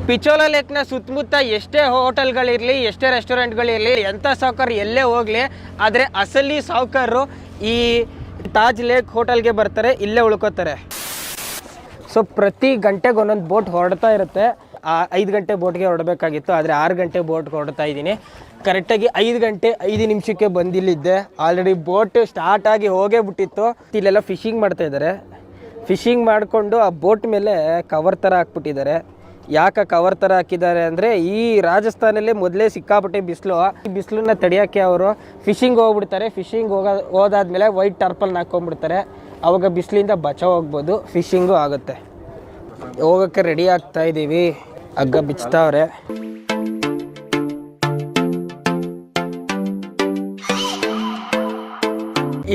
ಪಿಚೋಲಾ ಲೇಕ್ನ ಸುತ್ತಮುತ್ತ ಎಷ್ಟೇ ಹೋಟೆಲ್ಗಳಿರಲಿ, ಎಷ್ಟೇ ರೆಸ್ಟೋರೆಂಟ್ಗಳಿರಲಿ, ಎಂಥ ಸಾವುಕಾರ ಎಲ್ಲೇ ಹೋಗಲಿ, ಆದರೆ ಅಸಲಿ ಸಾವುಕಾರರು ಈ ತಾಜ್ ಲೇಕ್ ಹೋಟೆಲ್ಗೆ ಬರ್ತಾರೆ, ಇಲ್ಲೇ ಉಳ್ಕೋತಾರೆ. ಸೊ ಪ್ರತಿ ಗಂಟೆಗೆ ಒಂದೊಂದು ಬೋಟ್ ಹೊರಡ್ತಾ ಇರುತ್ತೆ. 5 ಗಂಟೆ ಬೋಟ್ಗೆ ಹೊರಡಬೇಕಾಗಿತ್ತು, ಆದರೆ 6 ಗಂಟೆ ಬೋಟ್ಗೆ ಹೊರಡ್ತಾ ಇದ್ದೀನಿ. ಕರೆಕ್ಟಾಗಿ 5 ಗಂಟೆ 5 ನಿಮಿಷಕ್ಕೆ ಬಂದಿಲ್ಲಿದ್ದೆ. ಆಲ್ರೆಡಿ ಬೋಟ್ ಸ್ಟಾರ್ಟ್ ಆಗಿ ಹೋಗೇ ಬಿಟ್ಟಿತ್ತು. ಇಲ್ಲೆಲ್ಲ ಫಿಶಿಂಗ್ ಮಾಡ್ತಾಯಿದ್ದಾರೆ. ಫಿಶಿಂಗ್ ಮಾಡಿಕೊಂಡು ಆ ಬೋಟ್ ಮೇಲೆ ಕವರ್ ಥರ ಹಾಕ್ಬಿಟ್ಟಿದ್ದಾರೆ. ಯಾಕೆ ಕವರ್ ಥರ ಹಾಕಿದ್ದಾರೆ ಅಂದರೆ, ಈ ರಾಜಸ್ಥಾನಲ್ಲೇ ಮೊದಲೇ ಸಿಕ್ಕಾಪಟ್ಟೆ ಬಿಸಿಲು. ಈ ಬಿಸಿಲನ್ನ ತಡೆಯೋಕ್ಕೆ ಅವರು ಫಿಶಿಂಗ್ ಹೋಗ್ಬಿಡ್ತಾರೆ. ಫಿಶಿಂಗ್ ಹೋದಾದ್ಮೇಲೆ ವೈಟ್ ಟಾರ್ಪಲ್ನ ಹಾಕ್ಕೊಂಡ್ಬಿಡ್ತಾರೆ. ಆವಾಗ ಬಿಸಿಲಿಂದ ಬಚಾವ್ ಹೋಗ್ಬೋದು, ಫಿಶಿಂಗು ಆಗುತ್ತೆ. ಹೋಗೋಕ್ಕೆ ರೆಡಿ ಆಗ್ತಾ ಇದ್ದೀವಿ. ಹಗ್ಗ ಬಿಚ್ತಾವ್ರೆ.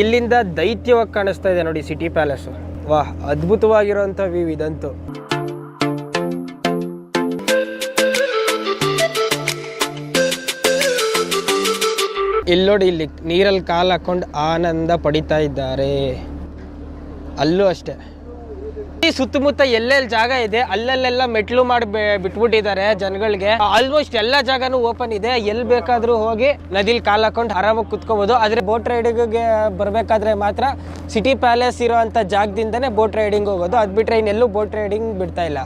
ಇಲ್ಲಿಂದ ದೈತ್ಯವಾಗಿ ಕಾಣಿಸ್ತಾ ಇದೆ ನೋಡಿ ಸಿಟಿ ಪ್ಯಾಲೇಸು. ವಾಹ್, ಅದ್ಭುತವಾಗಿರೋಂಥ ವ್ಯೂ ಇದಂತೂ. ಇಲ್ಲಿ ನೋಡಿ, ಇಲ್ಲಿ ನೀರಲ್ಲಿ ಕಾಲು ಹಾಕೊಂಡು ಆನಂದ ಪಡಿತಾ ಇದ್ದಾರೆ. ಅಲ್ಲೂ ಅಷ್ಟೇ. ಈ ಸುತ್ತಮುತ್ತ ಎಲ್ಲೆಲ್ಲಿ ಜಾಗ ಇದೆ ಅಲ್ಲಲ್ಲೆಲ್ಲ ಮೆಟ್ಲು ಮಾಡಿ ಬಿಟ್ಬಿಟ್ಟಿದ್ದಾರೆ ಜನಗಳಿಗೆ. ಆಲ್ಮೋಸ್ಟ್ ಎಲ್ಲ ಜಾಗನೂ ಓಪನ್ ಇದೆ. ಎಲ್ಲಿ ಬೇಕಾದ್ರೂ ಹೋಗಿ ನದಿಲಿ ಕಾಲು ಹಾಕೊಂಡು ಆರಾಮಾಗಿ ಕುತ್ಕೋಬಹುದು. ಆದರೆ ಬೋಟ್ ರೈಡಿಂಗ್ಗೆ ಬರಬೇಕಾದ್ರೆ ಮಾತ್ರ ಸಿಟಿ ಪ್ಯಾಲೇಸ್ ಇರೋಂಥ ಜಾಗದಿಂದನೇ ಬೋಟ್ ರೈಡಿಂಗ್ ಹೋಗೋದು. ಅದು ಬಿಟ್ಟರೆ ಇನ್ನೆಲ್ಲೂ ಬೋಟ್ ರೈಡಿಂಗ್ ಬಿಡ್ತಾ ಇಲ್ಲ.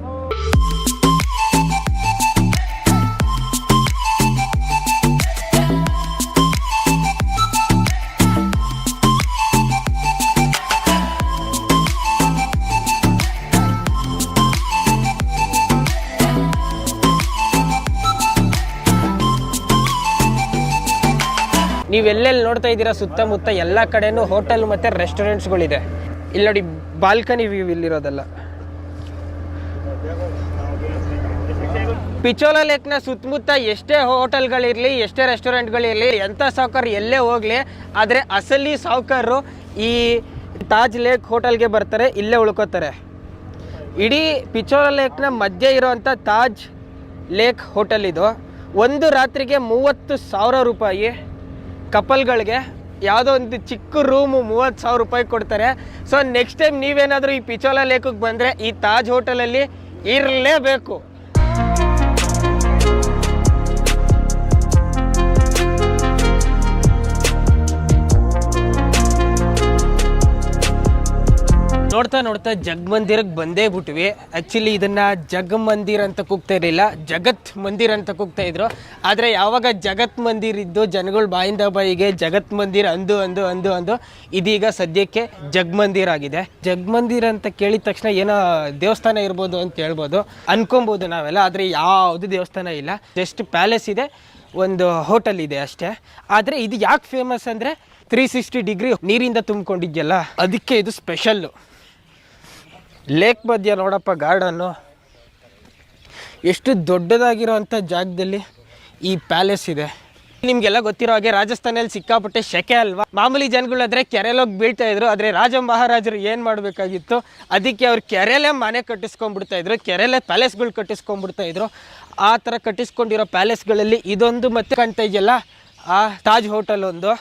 ನೀವೆಲ್ಲೆಲ್ಲಿ ನೋಡ್ತಾ ಇದ್ದೀರಾ ಸುತ್ತಮುತ್ತ ಎಲ್ಲ ಕಡೆನೂ ಹೋಟೆಲ್ ಮತ್ತು ರೆಸ್ಟೋರೆಂಟ್ಸ್ಗಳಿದೆ. ಇಲ್ಲಿ ನೋಡಿ, ಬಾಲ್ಕನಿ ವ್ಯೂ ಇಲ್ಲಿರೋದಲ್ಲ. ಪಿಚೋಲಾ ಲೇಕ್ನ ಸುತ್ತಮುತ್ತ ಎಷ್ಟೇ ಹೋಟೆಲ್ಗಳಿರಲಿ, ಎಷ್ಟೇ ರೆಸ್ಟೋರೆಂಟ್ಗಳಿರಲಿ, ಎಂಥ ಸಾವುಕಾರ ಎಲ್ಲೇ ಹೋಗಲಿ, ಆದರೆ ಅಸಲಿ ಸಾವುಕಾರರು ಈ ತಾಜ್ ಲೇಕ್ ಹೋಟೆಲ್ಗೆ ಬರ್ತಾರೆ, ಇಲ್ಲೇ ಉಳ್ಕೋತಾರೆ. ಇಡೀ ಪಿಚೋಲಾ ಲೇಕ್ನ ಮಧ್ಯೆ ಇರೋವಂಥ ತಾಜ್ ಲೇಕ್ ಹೋಟೆಲ್ ಇದು. ಒಂದು ರಾತ್ರಿಗೆ 30,000 ರೂಪಾಯಿ. ಕಪಲ್ಗಳಿಗೆ ಯಾವುದೋ ಒಂದು ಚಿಕ್ಕ ರೂಮು 30,000 ರೂಪಾಯಿ ಕೊಡ್ತಾರೆ. ಸೊ ನೆಕ್ಸ್ಟ್ ಟೈಮ್ ನೀವೇನಾದರೂ ಈ ಪಿಚೋಲಾ ಲೇಕಿಗೆ ಬಂದರೆ ಈ ತಾಜ್ ಹೋಟೆಲಲ್ಲಿ ಇರಲೇಬೇಕು. ನೋಡ್ತಾ ನೋಡ್ತಾ ಜಗಮಂದಿರಕ್ಕೆ ಬಂದೇ ಬಿಟ್ವಿ. ಆ್ಯಕ್ಚುಲಿ ಇದನ್ನು ಜಗಮಂದಿರ ಅಂತ ಕೂಗ್ತಾ ಇರಲಿಲ್ಲ, ಜಗತ್ ಮಂದಿರ ಅಂತ ಕೂಗ್ತಾ ಇದ್ರು. ಆದರೆ ಯಾವಾಗ ಜಗತ್ ಮಂದಿರ ಇದ್ದು ಜನಗಳು ಬಾಯಿಂದ ಬಾಯಿಗೆ ಜಗತ್ ಮಂದಿರ ಅಂದು ಅಂದು ಅಂದು ಅಂದು ಇದೀಗ ಸದ್ಯಕ್ಕೆ ಜಗಮಂದಿರ ಆಗಿದೆ. ಜಗಮಂದಿರ ಅಂತ ಕೇಳಿದ ತಕ್ಷಣ ಏನೋ ದೇವಸ್ಥಾನ ಇರ್ಬೋದು ಅಂತ ಹೇಳ್ಬೋದು, ಅನ್ಕೊಬೋದು ನಾವೆಲ್ಲ. ಆದರೆ ಯಾವುದು ದೇವಸ್ಥಾನ ಇಲ್ಲ, ಜಸ್ಟ್ ಪ್ಯಾಲೇಸ್ ಇದೆ, ಒಂದು ಹೋಟೆಲ್ ಇದೆ ಅಷ್ಟೇ. ಆದರೆ ಇದು ಯಾಕೆ ಫೇಮಸ್ ಅಂದರೆ 360 ಡಿಗ್ರಿ ನೀರಿಂದ ತುಂಬಿಕೊಂಡಿದ್ಯಲ್ಲ, ಅದಕ್ಕೆ ಇದು ಸ್ಪೆಷಲ್ಲು. ಲೇಕ್ ಮಧ್ಯ ನೋಡಪ್ಪ ಗಾರ್ಡನ್ನು, ಎಷ್ಟು ದೊಡ್ಡದಾಗಿರೋ ಅಂಥ ಜಾಗದಲ್ಲಿ ಈ ಪ್ಯಾಲೇಸ್ ಇದೆ. ನಿಮಗೆಲ್ಲ ಗೊತ್ತಿರೋ ಹಾಗೆ ರಾಜಸ್ಥಾನಲ್ಲಿ ಸಿಕ್ಕಾಪಟ್ಟೆ ಸೆಕೆ ಅಲ್ವಾ. ಮಾಮೂಲಿ ಜನಗಳಾದರೆ ಕೆರೆಲೋಗಿ ಬೀಳ್ತಾ ಇದ್ರು. ಆದರೆ ರಾಜ ಮಹಾರಾಜರು ಏನು ಮಾಡಬೇಕಾಗಿತ್ತು, ಅದಕ್ಕೆ ಅವ್ರು ಕೆರೆಯಲ್ಲೇ ಮನೆ ಕಟ್ಟಿಸ್ಕೊಂಡ್ಬಿಡ್ತಾ ಇದ್ರು, ಕೆರೆಯಲ್ಲೇ ಪ್ಯಾಲೇಸ್ಗಳು ಕಟ್ಟಿಸ್ಕೊಂಡ್ಬಿಡ್ತಾ ಇದ್ರು. ಆ ಥರ ಕಟ್ಟಿಸ್ಕೊಂಡಿರೋ ಪ್ಯಾಲೇಸ್ಗಳಲ್ಲಿ ಇದೊಂದು ಮತ್ತೆ ಕಾಣ್ತಾ ಇದೆಯಲ್ಲ, ಆ ತಾಜ್ ಹೋಟೆಲ್ ಒಂದು.